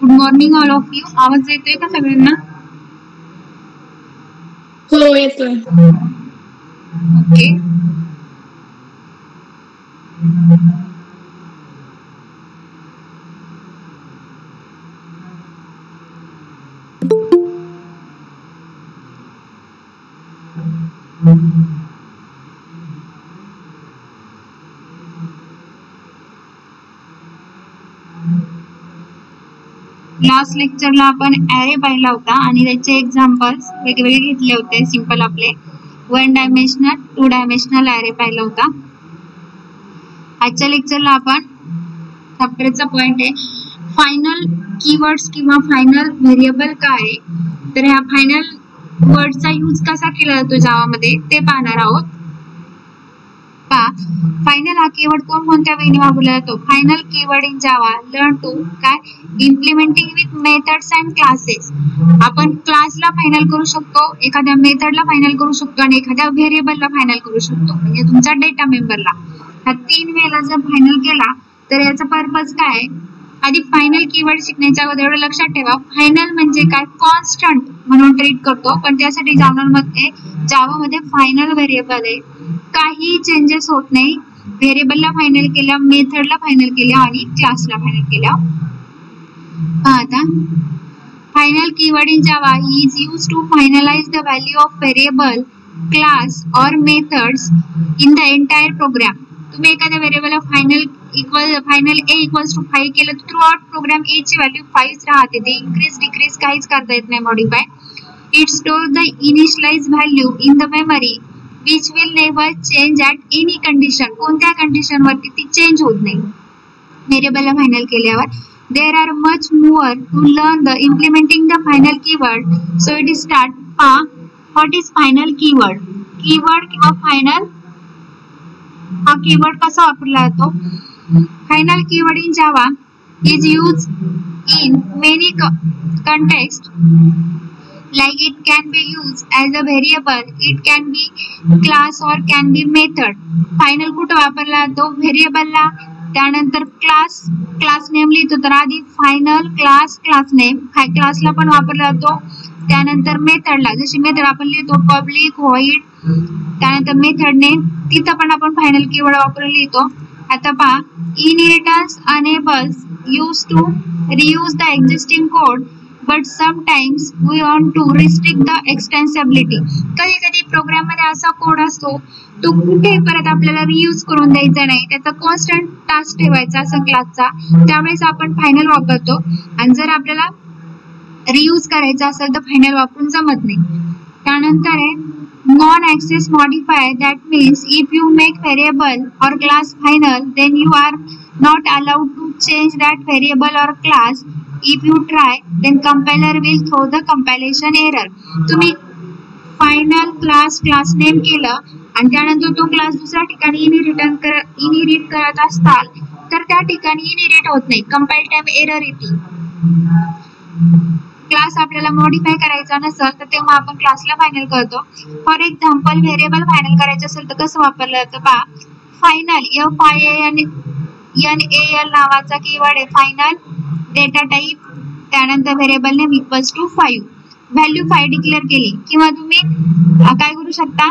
Good morning all of you. आवाज येतोय का सगळ्यांना? हो येतोय. ओके. लास्ट लेक्चरला आपण ॲरे पाहिला होता आणि त्याचे एक्झाम्पल्स वेगवेगळे घेतले होते. सिंपल आपले 1 डायमेन्शनल 2 डायमेन्शनल ॲरे पाहिला होता. आजच्या लेक्चरला आपण चॅप्टरचा पॉइंट आहे फायनल कीवर्ड्स किंवा फायनल व्हेरिएबल काय आहे. तर ह्या फायनल वर्डचा यूज कसा केला जातो जावामध्ये ते पाहणार आहोत. फायनल हा कीवर्ड कोणत्या वेळी वापरला जातो? Final keyword in Java learn to काय implementing with methods and classes. आपण क्लासला फायनल करू शकतो, एखाद्या मेथडला फायनल करू शकतो आणि एखाद्या व्हेरिएबलला फायनल करू शकतो. म्हणजे तुमचा डेटा मेंबरला ह्या 3 वेळेला जर फायनल केला तर याचा पर्पज काय आहे? आधी फायनल कीवर्ड शिकण्याच्या अगोदर एवढं लक्षात ठेवा, फायनल म्हणजे काय कॉन्स्टंट म्हणून ट्रीट करतो, पण त्यासाठी जावामध्ये फायनल व्हेरिएबल आहे. काही चेंजेस होत नाही. व्हेरिएबलला फायनल केल्या, मेथडला फायनल केल्या आणि क्लासला फायनल केल्या. आता final keyword in Java is used to finalise the value of variable, class और methods in the entire program. तुम्ही एखाद्या व्हेरिएबलला फायनल a इक्वल्स टू 5 केलं तर थ्रू आउट प्रोग्राम a ची व्हॅल्यू 5 राहते. ते इन्क्रीज डिक्रीज काहीच करता येत नाही modify. It store the initialise value in the memory which will never change at any condition. कोणत्या कंडिशन वरती ती चेंज होत नाही व्हेरिएबलला फायनल केल्यावर. There are much more to learn the implementing the final keyword. So it is start. What is final keyword? Keyword किंवा final हा keyword कसा वापरला जातो? Final keyword in Java is used in many contexts. Like it can be used as a variable, it can be class or can be method. Final कुठं वापरला जातो? व्हेरिएबलला. त्यानंतर क्लास नेम लिहितो तर आधी फायनल क्लास नेम क्लासला पण वापरला जातो. त्यानंतर मेथडला जशी मेथड आपण लिहितो पब्लिक व्हॉइड, त्यानंतर मेथड नेम तिथं पण आपण फायनल कीवर्ड वापरून लिहितो. आता पहा, inheritance enables use to reuse the existing code but sometimes we want to restrict the extensibility. कधी कधी प्रोग्राम मध्ये असा कोड असतो तो कुठे परत आपल्याला रियूज करून द्यायचा नाही, त्याचा कॉन्स्टंट टास्क ठेवायचा असं क्लासचा, त्यावेळेस आपण फायनल वापरतो. आणि जर आपल्याला रियूज करायचा असेल तर फायनल वापरून जमत नाही. त्यानंतर आहे non access modifier. That means if you make variable और class final then you are not allowed to change that variable और class. If you try, then compiler will throw the compilation error. तुम्ही final class name केलं आणि त्यानंतर तो class दुसऱ्या ठिकाणी inherit करत असताल तर त्या ठिकाणी इनहेरिट होत नाही, कंपाइल टाइम एरर येते. क्लास आपल्याला मॉडिफाय करायचा नसेल तर तेव्हा आपण क्लासला फायनल करतो. फॉर एक्झाम्पल व्हेरिएबल फायनल करायचं असेल तर कसं वापरलं जातं पहा. फायनल FINAL नावाचा कीवर्ड आहे. फायनल डेटा टाइप, त्यानंतर variable name equals to 5, value 5 declare केली. किंवा तुम्ही काय करू शकता,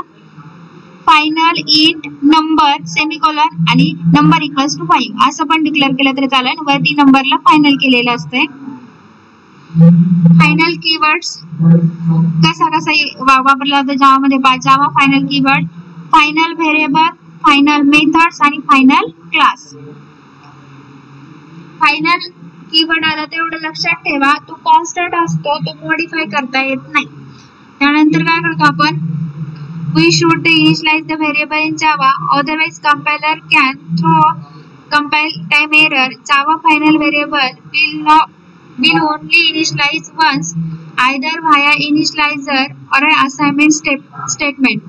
फायनल इंट नंबर सेमीकोलन आणि नंबर इक्वल्स टू 5 असं पण डिक्लेअर केलं तरी चालेल. वरती नंबरला फायनल केलेलं असते. फायनल कीवर्ड्स कसा वापरला जातो जावामध्ये? Java final keyword, final variable, final methods आणि फायनल क्लास. फायनल कीवर्ड आला तेवढं लक्षात ठेवा, तो कॉन्स्टंट असतो, तो मॉडिफाय करता येत नाही. त्यानंतर काय करतो आपण, we should initialise the variable in Java, otherwise compiler can throw compile time error. Java final variable will only initialize once, either via initializer or an assignment statement.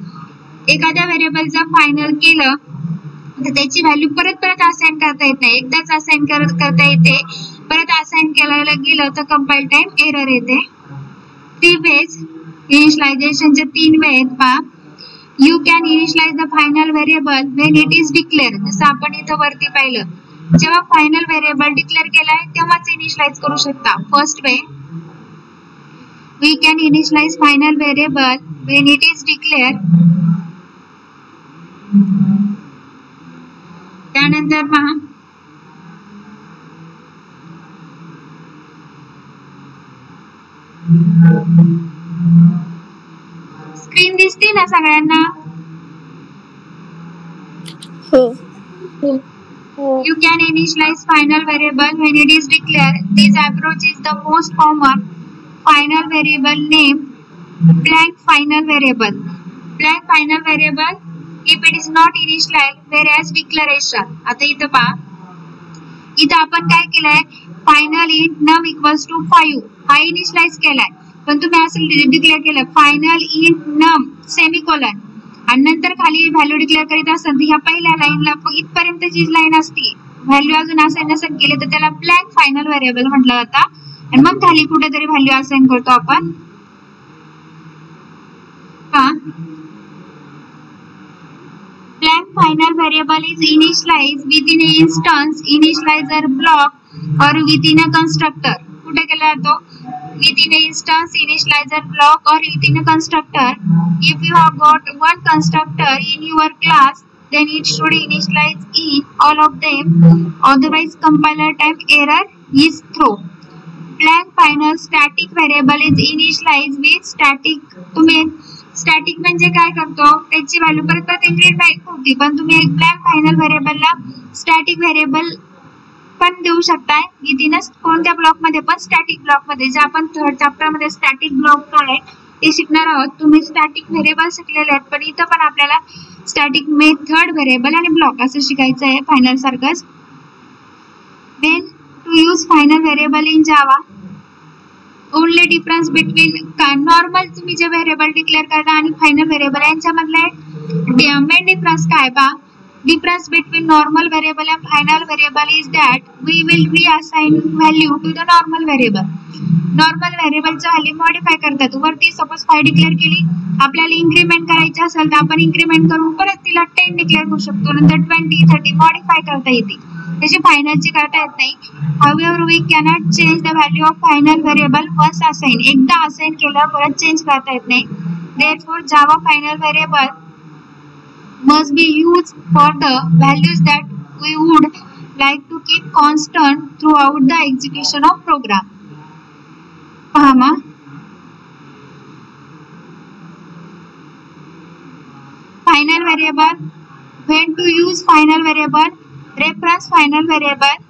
एखाद्या व्हेरिएबल जर फायनल केलं तर त्याची व्हॅल्यू परत assign करता येत नाही. एकदाच असाइन करता येते, परत असाइन करायला गेलं तर कंपाइल टाइम एरर येते. 3 वेज इनिशियलायझेशनचे 3 वे आहेत पहा. You can initialize the final variable when it is declared. जसं आपण इथं वरती पाहिलं, जेव्हा फायनल व्हेरिएबल डिक्लेअर केलाय तेव्हाच इनिशियलाइज करू शकता. First way, we can initialize final variable when it is declared. त्यानंतर पहा, स्क्रीन दिसते ना सगळ्यांना? You can initialize final variable when it is declared. This approach is the most common. Final variable name blank final variable. Blank final variable if it is not initialized, whereas declaration. आता इथं पहा, इथं आपण काय केलंय, final int num equals to 5 हा initialise केलाय, पण तुम्ही असं डिक्लेअर केलं फायनल इंट नम सेमीकोलन आणि नंतर खाली व्हॅल्यू डिक्लेअर करीत असेल तर ह्या पहिल्या लाईनला इथपर्यंत जी लाईन असते व्हॅल्यू अजून असाइन नसेल केले तर त्याला ब्लँक फायनल व्हेरिएबल म्हटलं जातं आणि मग खाली कुठेतरी व्हॅल्यू असाइन करतो आपण. Blank final variable is initialized within an instance initializer block or within a constructor. कुठे केला जातो? Within an instance initializer block or within a constructor. If you have got one constructor in your class, then it should initialize in all of them. Otherwise, compiler type error is throw. Blank final static variable is initialized with static. तुम्ही static म्हणजे काय करतो, त्याची value परत परत increment होती, पण तुम्ही एक ब्लँक फायनल व्हेरिएबलला स्टॅटिक व्हेरिएबल पण देऊ शकताय विदिन कोणत्या ब्लॉक मध्ये पण, स्टॅटिक ब्लॉक मध्ये. जे आपण थर्ड चॅप्टर मध्ये स्टॅटिक ब्लॉक काय आहे ते शिकणार आहोत. तुम्ही स्टॅटिक व्हेरिएबल शिकलेले आहेत, पण इथं पण आपल्याला स्टॅटिक मेथड व्हेरिएबल आणि ब्लॉक असं शिकायचं आहे फायनल सारखंच. When to use final variable in Java. Only difference between normal तुम्ही जे व्हेरिएबल डिक्लेअर करता आणि फायनल व्हेरिएबल यांच्यामधले मेन डिफरन्स काय पहा. Difference between normal variable and final variable is that we will reassign value to the normal variable. Normal व्हेरिएबलची value modify करतात. वरती सपोज 5 डिक्लेअर केली, आपल्याला इन्क्रीमेंट करायची असेल तर आपण इन्क्रीमेंट करून परत तिला 10 डिक्लेअर करू शकतो, नंतर 20, 30 मॉडिफाय करता येते. त्याची फायनलची करता येत नाही. However, we cannot change the value of final variable once assigned. एकदा असाइन केलं परत चेंज करता येत नाही. Therefore, Java final variable must be used for the values that we would like to keep constant throughout the execution of program. पहा मग, final variable. When to use final variable? Reference final variable.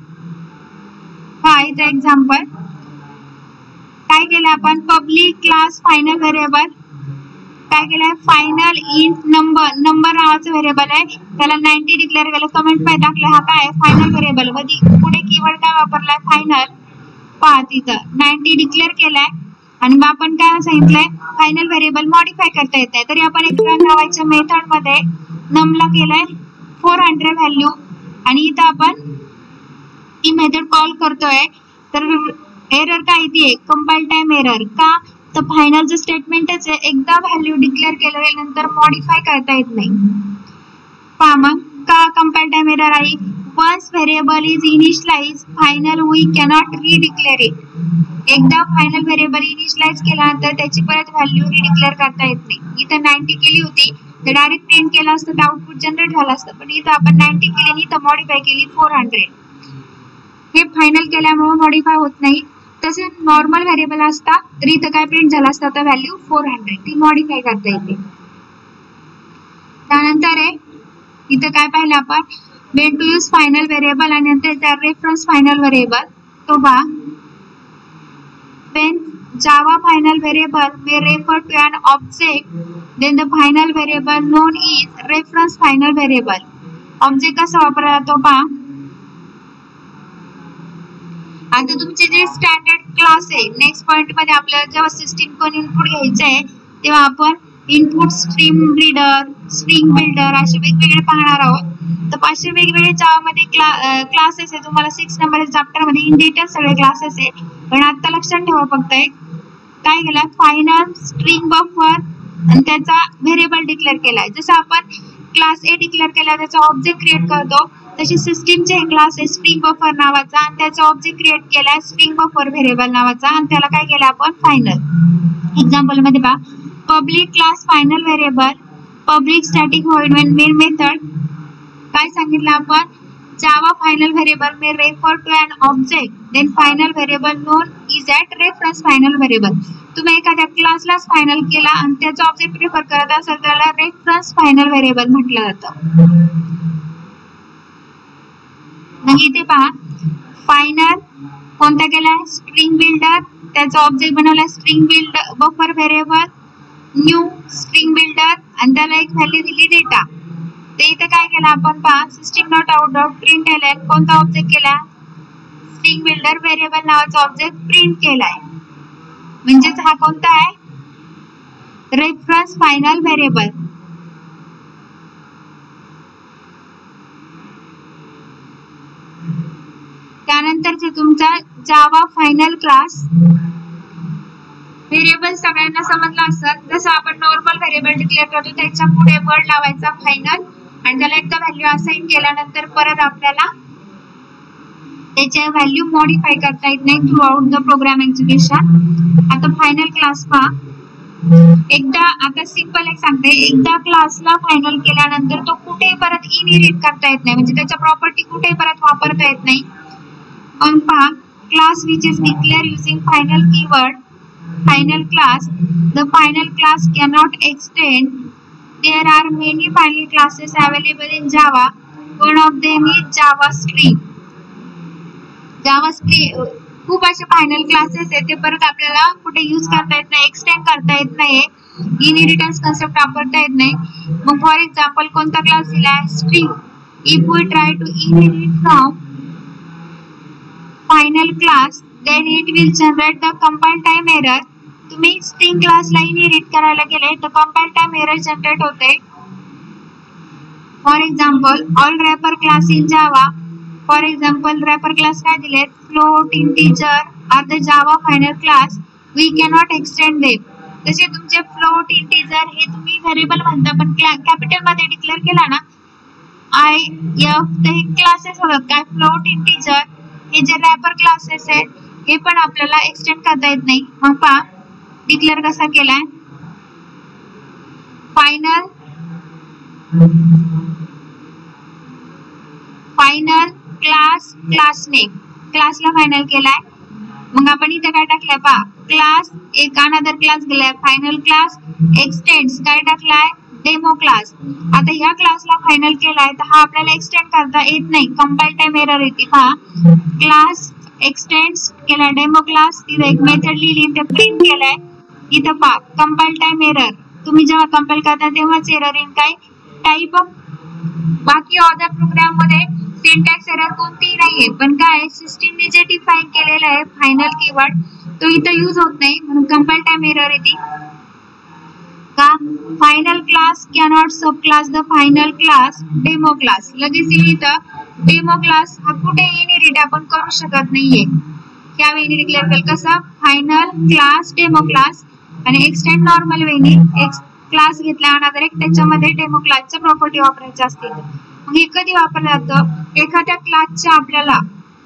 हा इथे example काय केलं आपण, public class final variable काय केलंय, final int number. Number नावाचं व्हेरिएबल आहे, त्याला 90 डिक्लेअर केलं, कमेंट मध्ये टाकलं हा काय फायनल व्हेरिएबल. पुढे कीवर्ड काय वापरलाय, फायनल. पहा तिथं 90 डिक्लेअर केलाय आणि मग आपण काय सांगितलंय, फायनल व्हेरिएबल मॉडिफाय करता येत आहे. तरी आपण एक रन नावाच्या मेथड मध्ये नमला केलाय 400 व्हॅल्यू आणि इथं आपण ती मेथड कॉल करतोय. तर एरर काय येते, कंपाइल टाइम एरर. का तर फायनलचं स्टेटमेंटच आहे, एकदा व्हॅल्यू डिक्लेअर केल्यानंतर मॉडिफाय करता येत नाही. पहा मग का कंपाइल टाइम एरर आहे. Once variable is initialise final we cannot redeclare it. एकदा फायनल व्हेरिएबल इनिशियलाइज केल्यानंतर त्याची परत व्हॅल्यू रीडिक्लेअर करता येत नाही. इथं 90 केली होती तर डायरेक्ट प्रिंट केलं असतं तर आउटपुट जनरेट झालं असतं, पण इथं आपण 90 केली आणि इथं मॉडिफाय केली 400. हे फायनल केल्यामुळे मॉडिफाय होत नाही. तसे नॉर्मल व्हेरिएबल असता तर इथं काय प्रिंट झालं असतं तर व्हॅल्यू 400 ती मॉडिफाय करता येते. त्यानंतर आहे इथं काय पाहिलं आपण, when to use final variable आणि नंतर त्या रेफरन्स फायनल व्हेरिएबल. तो पहा, when Java final variable may refer to an object, then the final variable known is reference final variable. Object कसा वापरला जातो पहा. आता तुमचे जे स्टँडर्ड क्लास आहे, नेक्स्ट पॉइंट मध्ये आपल्याला जेव्हा सिस्टीम कोण इनपुट घ्यायचं आहे तेव्हा आपण input stream reader, string builder असे वेगवेगळे पाहणार आहोत. तर असे वेगवेगळे जावा मध्ये क्लासेस आहे. तुम्हाला 6 नंबर चॅप्टर मध्ये इन डिटेल सगळे क्लासेस आहे, पण आता लक्षात ठेवा फक्त एक काय केलं, फायनल स्ट्रिंग बफर आणि त्याचा व्हेरिएबल डिक्लेअर केलाय. जसं आपण क्लास ए डिक्लेअर केला त्याचा ऑब्जेक्ट क्रिएट करतो, तशी सिस्टीमचे क्लास आहे स्ट्रिंग बफर नावाचा आणि त्याचा ऑब्जेक्ट क्रिएट केलाय स्ट्रिंग बफर व्हेरिएबल नावाचा आणि त्याला काय केलं आपण फायनल. एक्झाम्पल मध्ये पहा, public class final variable public static void main method. काय सांगितलं आपण, Java final variable may refer to an object, then final variable known is at reference final variable. तुम्ही एखाद्या क्लासलाच फायनल केला आणि त्याचा ऑब्जेक्ट रेफर करत असाल त्याला रेफरन्स फायनल व्हेरिएबल म्हटलं जातं. मग इथे पहा, फायनल कोणता केलाय, स्ट्रिंग बिल्डर, त्याचा ऑब्जेक्ट बनवला string builder buffer variable new string builder आणि त्याला एक व्हॅल्यू दिली डेटा. ते इथे काय केलं आपण पहा, system dot out dot print LN कोणता ऑब्जेक्ट केला, स्ट्रिंग बिल्डर व्हेरिएबल नावाचा ऑब्जेक्ट प्रिंट केलाय. म्हणजेच हा कोणता आहे, रेफरन्स फायनल व्हेरिएबल. त्यानंतरचे तुमचा जावा फायनल क्लास व्हेरिएबल सगळ्यांना समजला असेल. जसं आपण नॉर्मल व्हेरिएबल डिक्लेअर करतो त्याच्या पुढे वर्ड लावायचा फायनल आणि त्याला एकदा व्हॅल्यू असाइन केल्यानंतर परत आपल्याला त्याच्या व्हॅल्यू मॉडिफाय करता येत नाही throughout the program execution. आता फायनल क्लास पहा, एकदा आता सिंपल एक सांगते, एकदा क्लासला फायनल केल्यानंतर तो कुठेही परत इनहेरिट करता येत नाही, म्हणजे त्याच्या प्रॉपर्टी कुठेही परत वापरता येत नाही. मग पहा, class which is declare using final keyword final class, the final class cannot extend. There are many final classes available in Java. One of them is JavaScript. खूप असे फायनल क्लासेस आहेत ते परत आपल्याला कुठे यूज करता येत नाही, एक्सटेंड करता येत नाही, इनहेरिटन्स कन्सेप्ट वापरता येत नाही. मग फॉर एक्झाम्पल कोणता क्लास दिलाय, string. If we try to inherit from final class then it will generate the compile time error. तुम्ही स्ट्रिंग क्लासला इनहेरिट करायला गेले तर compile time error जनरेट होते. For example all wrapper class in Java, for example wrapper class काय दिलेत, float integer are the Java final class, we cannot extend them. तसे तुमचे फ्लोट इंटीजर हे तुम्ही व्हेरिएबल म्हणता पण कॅपिटल मध्ये डिक्लेअर केला ना आय एफ तर हे क्लासेस होतात काय, फ्लोट इंटीजर हे जे रॅपर क्लासेस आहेत हे पण आपल्याला एक्सटेंड करता येत नाही. मग पहा डिक्लेअर कसा केलाय, फायनल क्लास नेम, क्लासला फायनल केलाय. मग आपण इथे काय टाकलंय पहा, क्लास एक अनदर क्लास गेलाय फायनल क्लास एक्सटेंड्स काय टाकलाय, डेमो क्लास. आता ह्या क्लासला फायनल केलाय तर हा आपल्याला एक्सटेंड करता येत नाही, कंपाइल टाइम एरर येते. पहा क्लास एक्सटेंड्स केला डेमो क्लास, तिथे एक मेथड लिहिली ते प्रिंट केलाय. इथं पहा कंपाइल टाइम एरर, तुम्ही जेव्हा कंपाइल करता तेव्हाच एरर येईल काय टाइप. बाकी अदर प्रोग्राम मध्ये सिंटॅक्स एरर कोणतीही नाहीये, पण काय सिस्टीमने जे डिफाइन केलेलं आहे फायनल कीवर्ड तो इथं यूज होत नाही म्हणून कंपाइल टाइम एरर येते. का final class cannot sub class the final class demo class. लगेच इथं डेमो क्लास हा कुठे इनहेरिट आपण करू शकत नाहीये, त्यावेळी डिक्लेअर केलं कसं, फायनल क्लास डेमो क्लास आणि एक्सटेंड नॉर्मल वेनी एक क्लास घेतला अनदर एक त्याच्यामध्ये डेमो क्लासच्या प्रॉपर्टी वापरायच्या असतील. मग हे कधी वापरलं जातं, एखाद्या क्लासच्या आपल्याला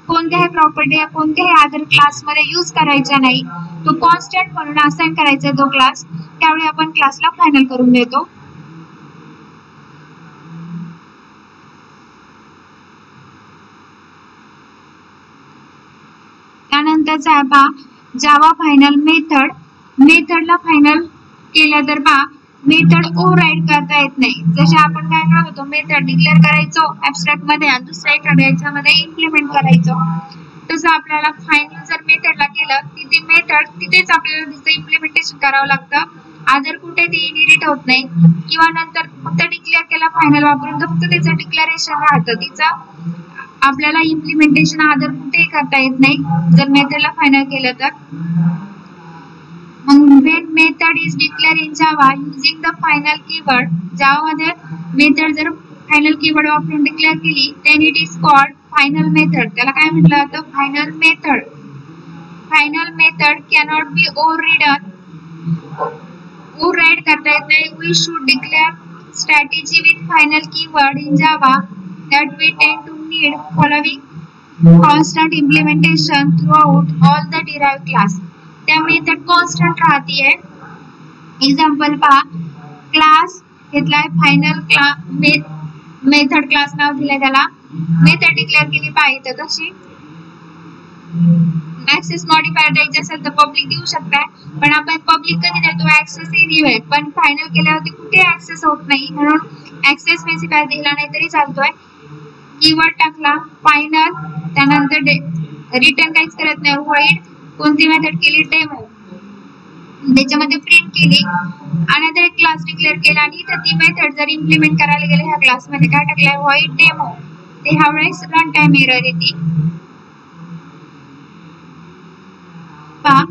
कोणत्याही प्रॉपर्टी कोणत्याही अदर क्लास मध्ये यूज करायचा नाही, तो कॉन्स्टंट म्हणून असाइन करायचा तो क्लास, त्यावेळी आपण क्लासला फायनल करून देतो. त्यानंतरचा आहे पहा जावा फायनल मेथड. मेथडला फायनल केलं तर पहा मेथड ओव्हरराइड करता येत नाही. जसे आपण काय करत होतो, मेथड डिक्लेअर करायचो ऍब्स्ट्रॅक्ट मध्ये आणि दुसऱ्या एखाद्या याच्यामध्ये इम्प्लिमेंट करायचो, तसं आपल्याला फायनल जर मेथडला केलं तिथे मेथड तिथेच आपल्याला तिचं इम्प्लिमेंटेशन करावं लागतं, अदर कुठे ती इनहेरिट होत नाही. किंवा नंतर फक्त डिक्लेअर केला फायनल वापरून तर फक्त त्याचं डिक्लेरेशन राहतं, तिचं आपल्याला इम्प्लिमेंटेशन अदर कुठेही करता येत नाही जर मेथडला फायनल केलं तर. when method is declared in Java using the final keyword, Java मध्ये मेथड जर फायनल कीवर्ड वापरून डिक्लेअर केली then it is called final method. त्याला काय म्हटलं जातं, final method. Final method cannot be overridden override करता येत नाही. We should declare strategy with final keyword in Java that we tend to need following constant implementation throughout all the derived class. त्या method constant राहतीये. Example पहा, class घेतलाय, final class method class नाव दिलंय, त्याला method declare केली पाहिजे. तशी access modifier द्यायचे असेल तर पब्लिक देऊ शकताय, पण आपण पब्लिक कधी देतो, ऍक्सेस दिलाय, पण फायनल केल्यावरती कुठे ऍक्सेस होत नाही, म्हणून ऍक्सेस स्पेसिफायर दिला नाही तरी चालतोय. कीवर्ड टाकला फायनल, त्यानंतर रिटर्न काहीच करत नाही, व्हॉइड कोणती मेथड केली, डेमो, त्याच्यामध्ये प्रिंट केली, अनदर एक क्लास डिक्लेअर केला आणि इथे ती मेथड जर इम्प्लिमेंट करायला गेले ह्या क्लास मध्ये काय टाकलंय, व्हॉइड डेमो. ते ह्या वेळेस रन टाइम एरर येते. पहा,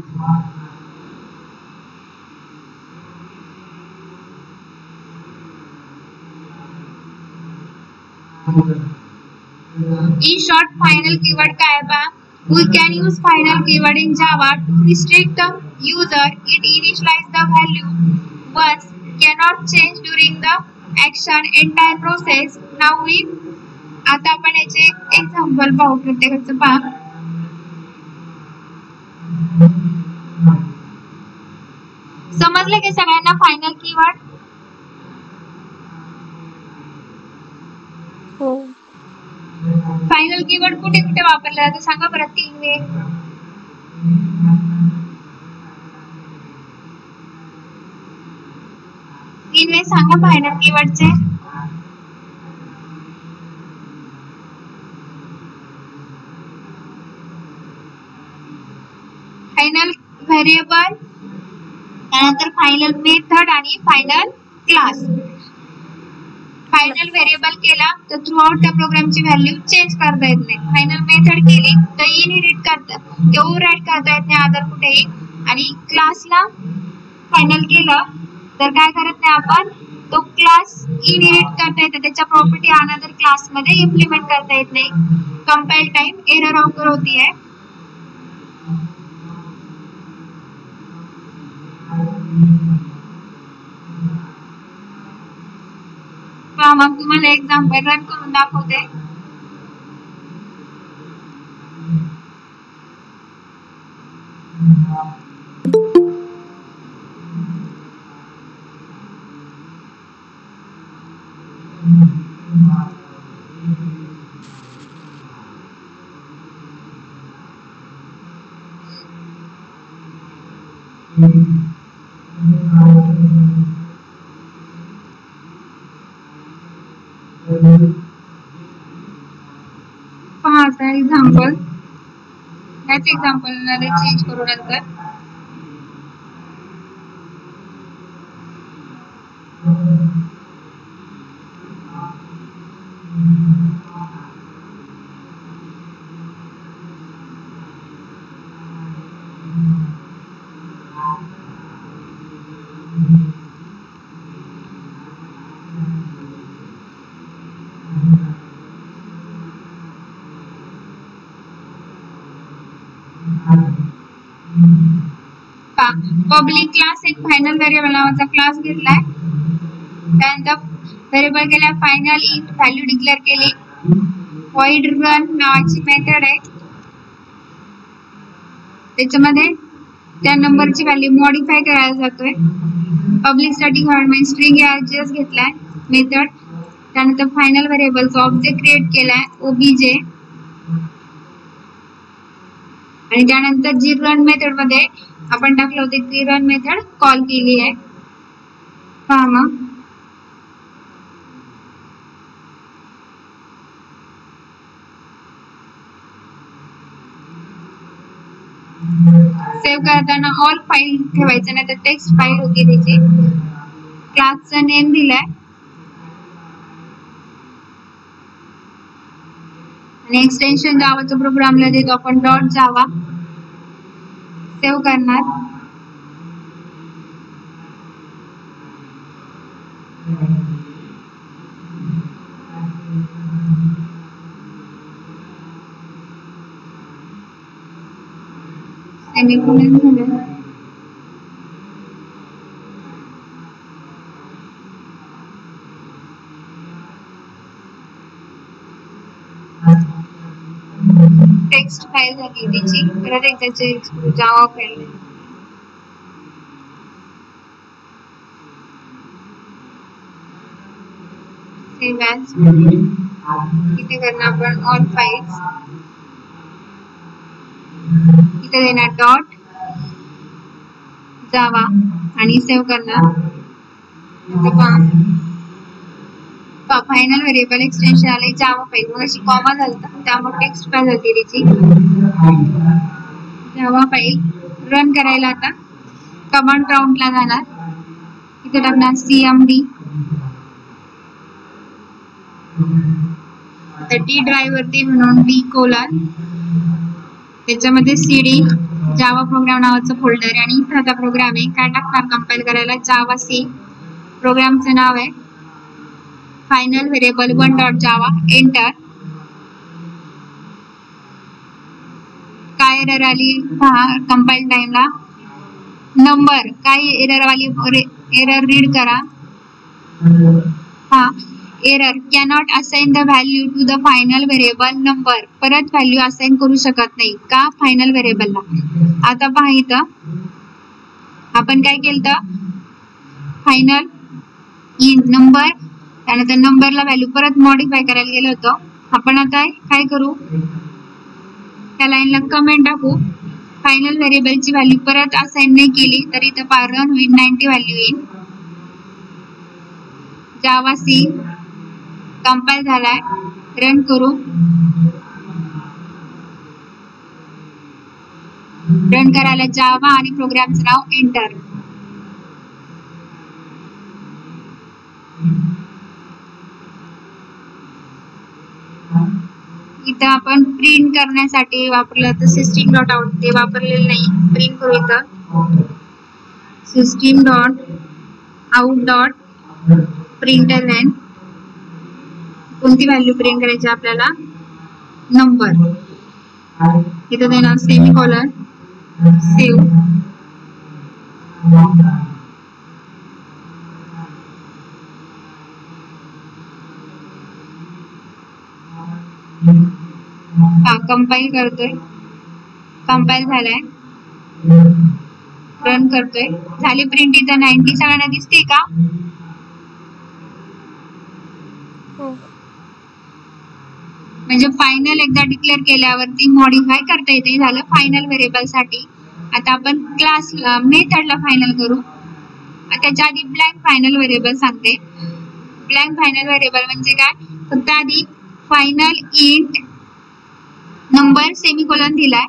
in short final keyword काय बा, we can use final keyword in Java to restrict the user. It initialize the value once, cannot change during the action entire process. Now we आता आपण याचे example पाहू प्रत्येकाचं. पहा, समजलं की सगळ्यांना फायनल कीवर्ड? हो. फायनल कीवर्ड कुठे कुठे वापरला जातो सांगा बरं, 3 वे. सांगा फायनल कीवर्डचे. फायनल व्हेरिएबल, त्यानंतर फायनल मेथड आणि फायनल क्लास. फायनल व्हेरिएबल केला तर थ्रू आउट त्या प्रोग्रामची व्हॅल्यू चेंज करता येत नाही. फायनल मेथड केली तर इनहेरिट करता, ओव्हरराइड करता येत नाही अदर कुठेही. आणि क्लासला फायनल केलं तर काय करत नाही आपण, तो क्लास इनहेरिट करता येते, त्याच्या प्रॉपर्टी अनदर क्लास मध्ये इम्प्लिमेंट करता येत नाही. कंपाइल टाइम एरर ऑकर होतीये. मग तुम्हाला एक्झाम्पल रन करून दाखवते. पहा आता एक्झाम्पल, ह्याच एक्झाम्पल मध्ये चेंज करू नंतर. पब्लिक क्लास एक फायनल व्हेरिएबल नावाचा क्लास घेतलाय, त्यानंतर व्हेरिएबल केला फायनल इंट, व्हॅल्यू डिक्लेअर केली, व्हॉइड रन नावाची मेथड आहे, त्याच्यामध्ये त्या नंबरची व्हॅल्यू मॉडिफाय करायला जातोय. Public static void string address घेतलाय मेथड, त्यानंतर फायनल व्हेरिएबलचा ऑब्जेक्ट क्रिएट केलाय ओबीजे, आणि त्यानंतर जी रन मेथड मध्ये आपण टाकलं होते ती रन मेथड कॉल केली आहे. पहा मग सेव्ह करताना ऑल फाईल ठेवायचं, नाही तर टेक्स्ट फाईल होती त्याची. क्लासचा नेम दिलाय आणि एक्सटेन्शन जावाचा प्रोग्रामला देतो आपण डॉट जावा. सेव्ह करणार. सेमीकोलन झालं. टेक्स्ट फाईल झाली त्याची, परत एक त्याची जावा फाईल सेव्ह ॲज, इथे करणार आपण ऑल फाईल्स, इथे देणार डॉट जावा आणि सेव्ह करणार. फायनल व्हेरिएबल एक्सटेन्शन आले जावा फाईल, मग अशी कॉमा झालता त्यामुळे टेक्स्ट फाईल झाली त्याची जावा फाईल. रन करायला आता कमांड प्रॉम्प्टला जाणार, इथे टाकणार cmd, डी ड्राईव्ह वरती म्हणून d कोलन, त्याच्यामध्ये cd जावा प्रोग्राम नावाचं फोल्डर आहे आणि इथं आता प्रोग्राम आहे. काय टाकणार कंपाईल करायला, जावा सी, प्रोग्रामचं नाव आहे फायनल व्हेरिएबल 1.java, एंटर. काय एरर आली कंपाईल टाइमला, नंबर काय एरर वाली, एरर रीड करा. Error cannot assign the value to the final variable number, परत व्हॅल्यू असाइन करू शकत नाही का फायनल व्हेरिएबलला. आता पहा इथं आपण काय केलं, फायनल इंट नंबर, त्यानंतर नंबरला व्हॅल्यू परत मॉडिफाय करायला गेलो होतो आपण. आता काय करू, त्या लाईनला कमेंट टाकू, फायनल व्हेरिएबलची व्हॅल्यू परत असाइन नाही केली तर इथं रन होईल, 90 व्हॅल्यू येईल. जावा सी कंपाईल झालाय, रन करू. रन करायला जावा आणि प्रोग्रामचं नाव, एंटर. इथं आपण प्रिंट करण्यासाठी वापरलं तर सिस्टीम डॉट आउट, ते वापरलेलं नाही. प्रिंट करू इथं system dot out dot println, कोणती व्हॅल्यू प्रिंट करायची आपल्याला, नंबर. इथं देणार सेमीकोलन, सेव्ह. कंपाईल करतोय, कंपाईल झालाय, रन करतोय, झाली प्रिंट. इथं 90 सगळ्यांना दिसते का, म्हणजे फायनल एकदा डिक्लेअर केल्यावरती मॉडिफाय करता येते. झालं फायनल व्हेरिएबल साठी. आता आपण क्लास मेथडला फायनल करू. त्याच्या आधी ब्लँक फायनल व्हेरिएबल सांगते. ब्लँक फायनल व्हेरिएबल म्हणजे काय, फक्त आधी फायनल इंट नंबर सेमीकोलन दिलाय,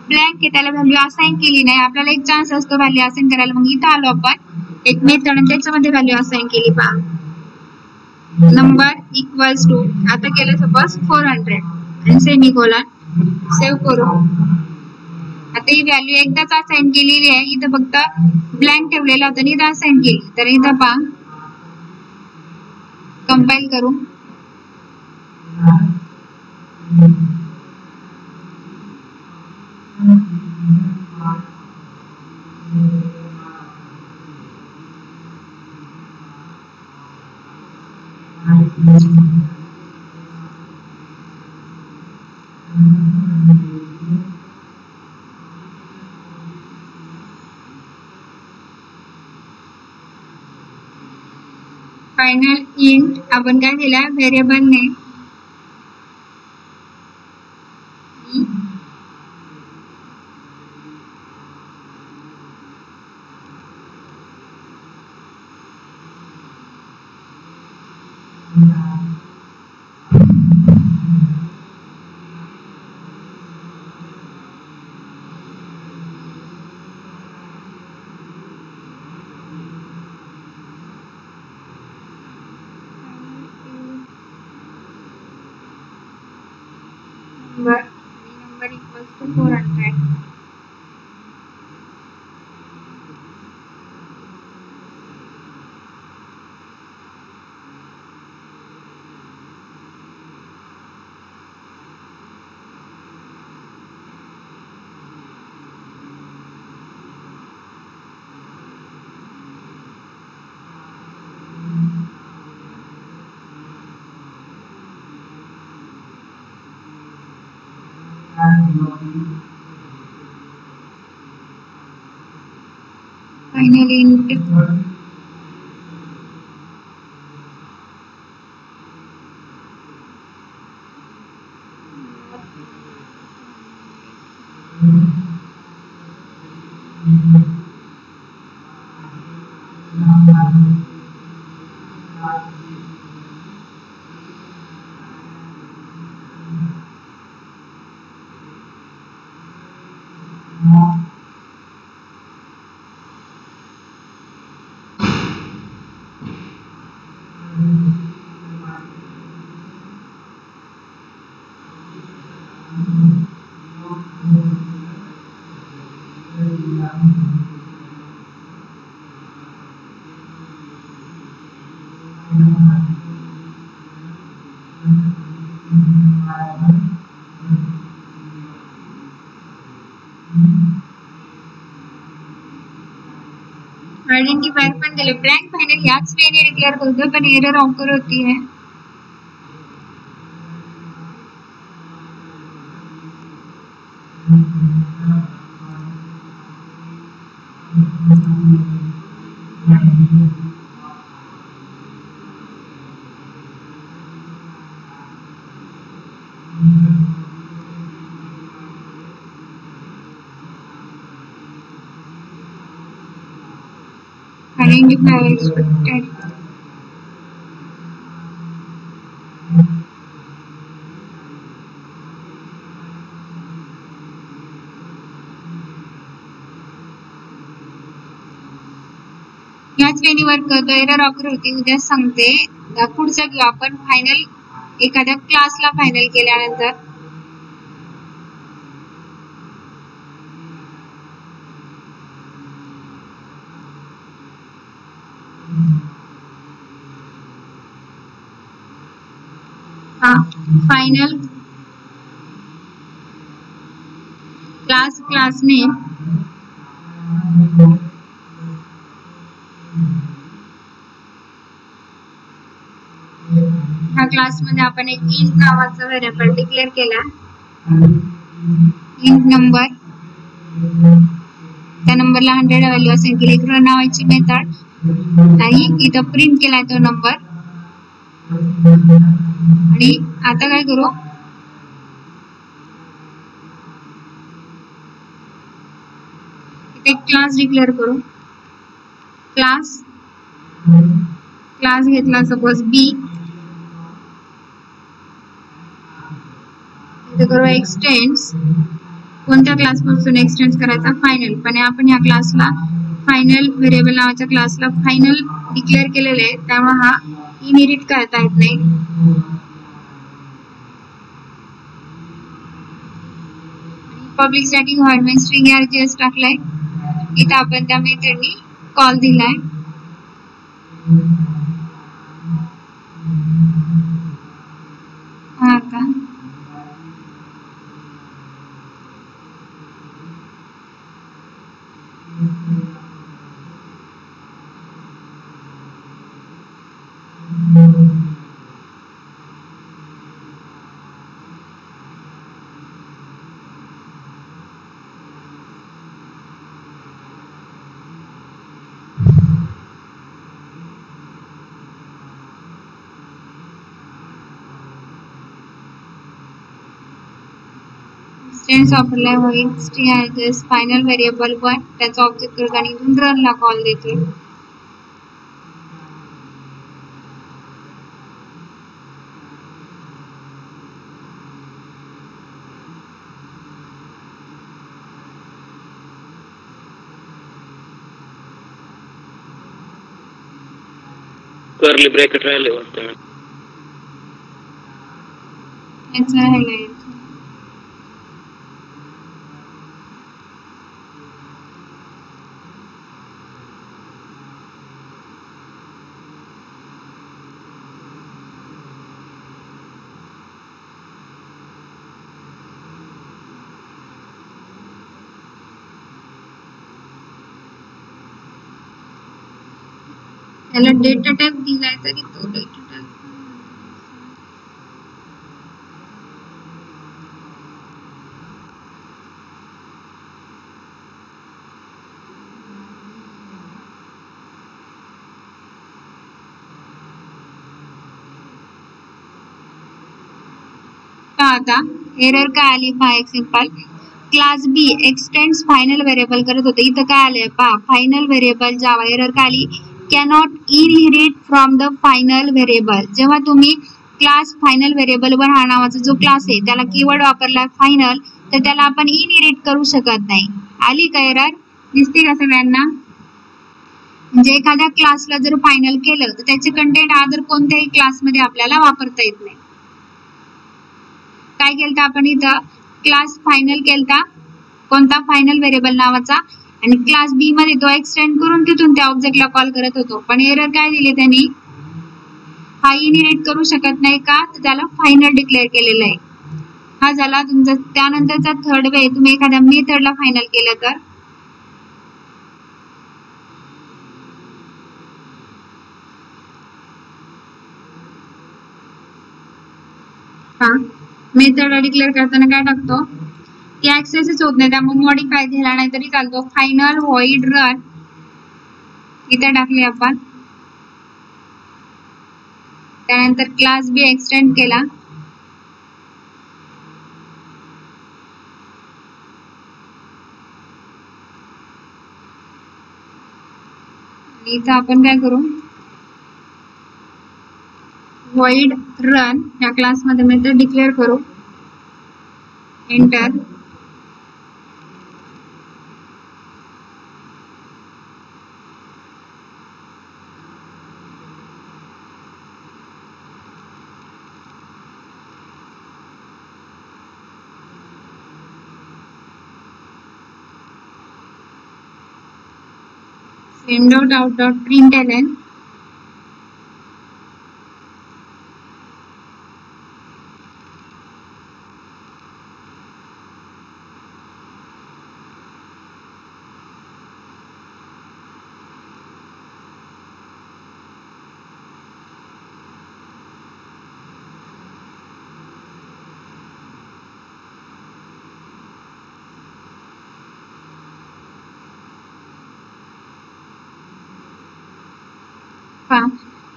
ब्लँक आहे, त्याला व्हॅल्यू असाइन केली नाही. आपल्याला एक चान्स असतो व्हॅल्यू असाइन करायला, मग इथं आलो आपण एक मेथड आणि त्याच्यामध्ये व्हॅल्यू असाइन केली. पहा नंबर इक्वल्स टू, आता केलं सपोज 400 आणि सेमीकोलन, सेव्ह करू. आता ही व्हॅल्यू एकदाच असाइन केलेली आहे, इथं फक्त ब्लँक ठेवलेला होता आणि इथं असाइन केली. तर इथं पहा कंपाईल करू. फायनल इंट आपण काय दिला, variable name number equals to 400. Final int identifier पण दिले. ब्लँक फायनल याच वेळी डिक्लेअर करतो पण एरर ऑकर होती है. Identifier expected. याच वेळी वर्क करतो. एरर ऑकर होती. उद्या सांगते. पुढचं घेऊ आपण. फायनल एखाद्या क्लासला फायनल केल्यानंतर फाइनल क्लास नेम ह्या क्लास मध्ये आपण एक इंट नावाचा व्हेरिएबल डिक्लेअर केला. इंट नंबर, त्या नंबरला 100 व्हॅल्यू असेल की लेकर नावाची मेथड आणि इथं प्रिंट केलाय तो नंबर. आणि आता काय करू, इथे क्लास डिक्लेअर करू. क्लास घेतला सपोज बी. इथे करू एक्सटेंड्स. कोणत्या क्लास पासून एक्सटेंड करायचा, फायनल. पण आपण या क्लासला फायनल व्हेरिएबल नावाच्या क्लासला फायनल डिक्लेअर केलेले आहे, त्यामुळे हा इनहेरिट करता येत नाही. Public static void main string RGS टाकलाय. इथं आपण त्या मेथडनी कॉल दिलाय. हा का एक्सटेंड्स वापरलाय. Void string RGS final variable 1 त्याचा ऑब्जेक्ट करतो आणि इथून रनला कॉल देतोय. कर्ली ब्रॅकेट राहिले वाटतं. याचा राहिलाय. त्याला डेटा टाइप दिलाय तरी तो डेटा टाइप आता एरर काय आली पहा एक सिंपल. क्लास बी एक्सटेंड्स फायनल व्हेरिएबल करत होते, इथं काय आलंय पहा फायनल व्हेरिएबल जावा. एरर काय आली, cannot inherit from the final variable. जेव्हा तुम्ही क्लास फायनल व्हेरिएबल वर हा नावाचा जो क्लास आहे त्याला कीवर्ड वापरला फायनल, तर त्याला आपण इनहेरिट करू शकत नाही. आली का एरर, दिसते का सगळ्यांना? म्हणजे एखाद्या क्लासला जर फायनल केलं तर त्याचे कंटेंट अदर कोणत्याही क्लासमध्ये आपल्याला वापरता येत नाही. काय केलं आपण इथं, क्लास फायनल केलता कोणता, फायनल व्हेरिएबल नावाचा, आणि क्लास बी मध्ये तो एक्सटेंड करून तिथून त्या ऑब्जेक्टला कॉल करत होतो. पण एरर काय दिली त्यांनी, हा इनहेरिट करू शकत नाही का, तर त्याला फायनल डिक्लेअर केलेलं आहे. हा झाला तुमचा. त्यानंतरचा थर्ड वे, तुम्ही एखाद्या मेथडला फायनल केलं तर मेथड डिक्लेअर करताना काय टाकतो की ऍक्सेसच होत नाही, त्यामुळे मॉडिफाय दिला नाही तरी चालतो. फायनल व्हॉइड रन इथे टाकले आपण. त्यानंतर क्लास बी एक्सटेंड केला. इथं आपण काय करू, void run या क्लास मध्ये मेथड डिक्लेअर करू. एंटर. send.out.println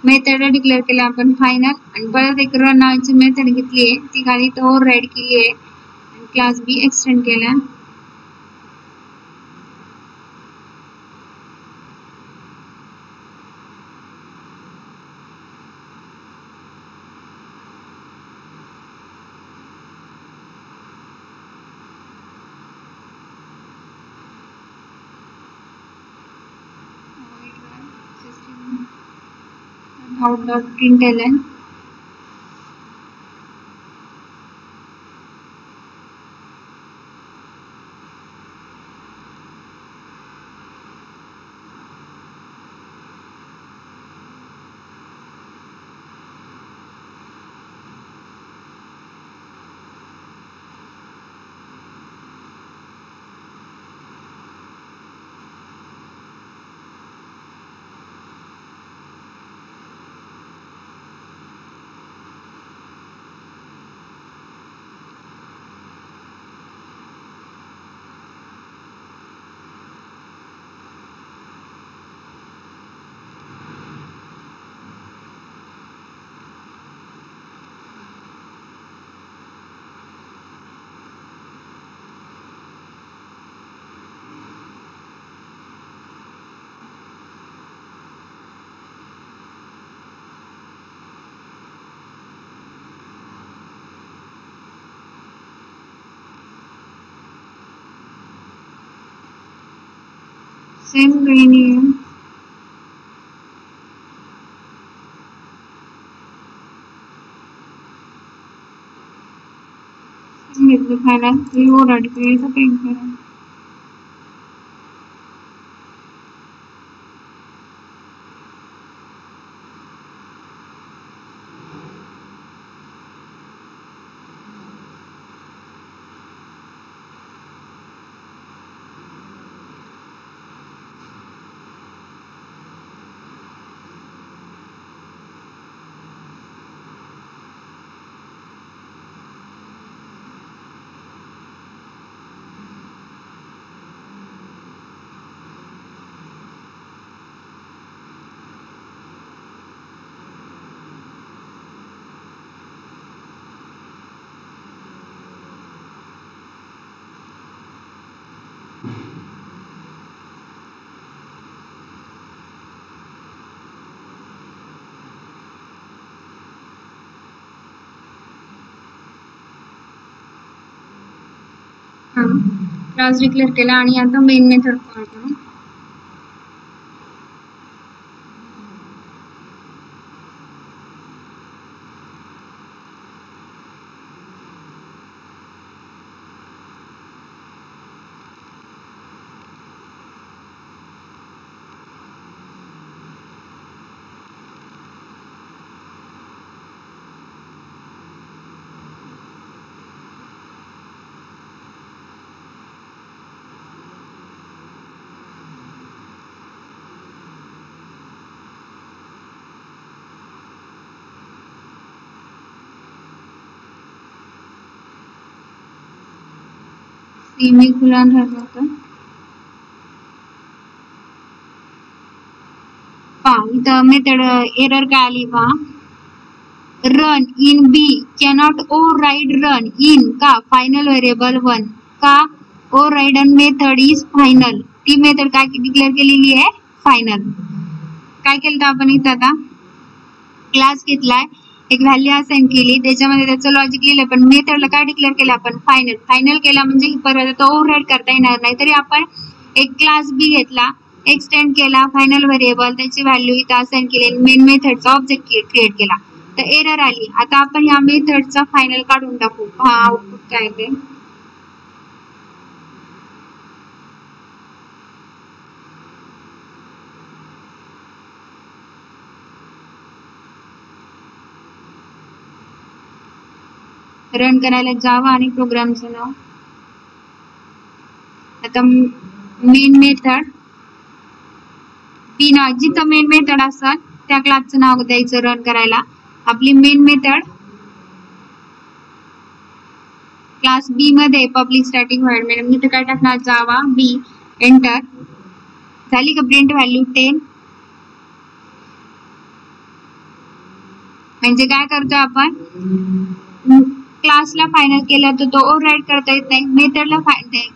मेथड डिक्लेअर केला आपण फायनल, आणि परत एक रन नावाची मेथड घेतली आहे, ती खाली ओव्हरराइड केली आहे आणि क्लास बी एक्सटेंड केला. out.println same rename घेतलं फायनल, ओव्हरराइड केलं, प्रिंट करा. क्लास डिक्लेअर केला आणि आता मेन मेथड कॉल करू. सेमीकोलन राहिलं होतं. इथं मेथड एरर काय आली पहा. Run in B cannot override run in का फायनल व्हेरिएबल 1 का ओव्हरराइड मेथड इज फायनल. ती मेथड काय डिक्लेअर केलेली आहे फायनल. काय केलं आपण इथं आता क्लास घेतलाय एक व्हॅल्यू असाइन केली त्याच्यामध्ये त्याचं लॉजिक लिहिलं पण मेथडला काय डिक्लेअर केलं आपण फायनल. फायनल केला म्हणजे परत ओव्हरराइड करता येणार नाही. तरी आपण एक क्लास बी घेतला एक्सटेंड केला फायनल व्हेरिएबल त्याची व्हॅल्यू इथं असाइन केली मेन मेथडचा ऑब्जेक्ट क्रिएट केला तर एरर आली. आता आपण या मेथडचा फायनल काढून टाकू. पहा आउटपुट काय ते. रन करायला जावा आणि प्रोग्रामचं नाव. आता मेन मेथड बी नाव जिथं मेन मेथड असेल त्या क्लासचं नाव द्यायचं रन करायला. आपली मेन मेथड क्लास बी मध्ये पब्लिक स्टॅटिक व्हॉइड मेन मी तर काय टाकणार जावा बी एंटर झाली का प्रिंट व्हॅल्यू 10. म्हणजे काय करतो आपण क्लासला फायनल केला तर तो ओव्हरराइड करता येत नाही. मेथडला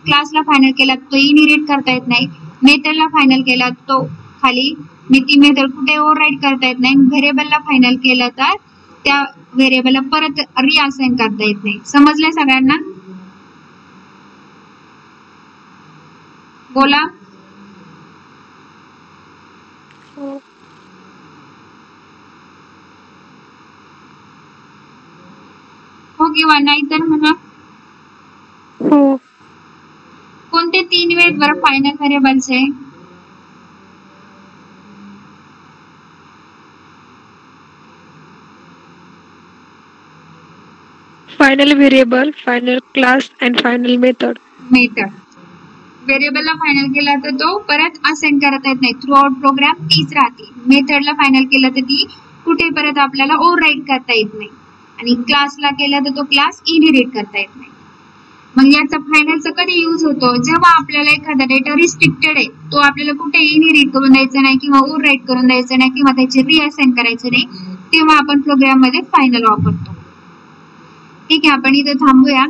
क्लासला फायनल केला तो इनहेरिट करता येत नाही. मेथडला फायनल केला तो खाली ती मेथड कुठे ओव्हरराइड करता येत नाही. व्हेरिएबलला फायनल केलं तर त्या व्हेरिएबलला परत रिअसाइन करता येत नाही. समजलंय सगळ्यांना. बोला हो किंवा नाही तर म्हणा हो. कोणते 3 वेळ बरं फायनल व्हेरिएबलचे. Final variable, final class and final method. Method व्हेरिएबलला फायनल केला तर तो परत असाइन करता येत नाही. थ्रू आउट प्रोग्राम तीच राहते. मेथडला फायनल केला तर ती कुठे परत आपल्याला ओव्हरराइड करता येत नाही आणि क्लासला केला तर तो क्लास इनहेरिट करता येत नाही. मग याचा फायनलचा कधी यूज होतो जेव्हा आपल्याला एखादा डेटा रिस्ट्रिक्टेड आहे तो आपल्याला कुठे इनहेरिट करून द्यायचा नाही किंवा ओव्हरराइड करून द्यायचा नाही किंवा त्याचे रिअसाइन करायचं नाही तेव्हा आपण प्रोग्राम मध्ये फायनल वापरतो. ठीक आहे आपण इथे थांबूया.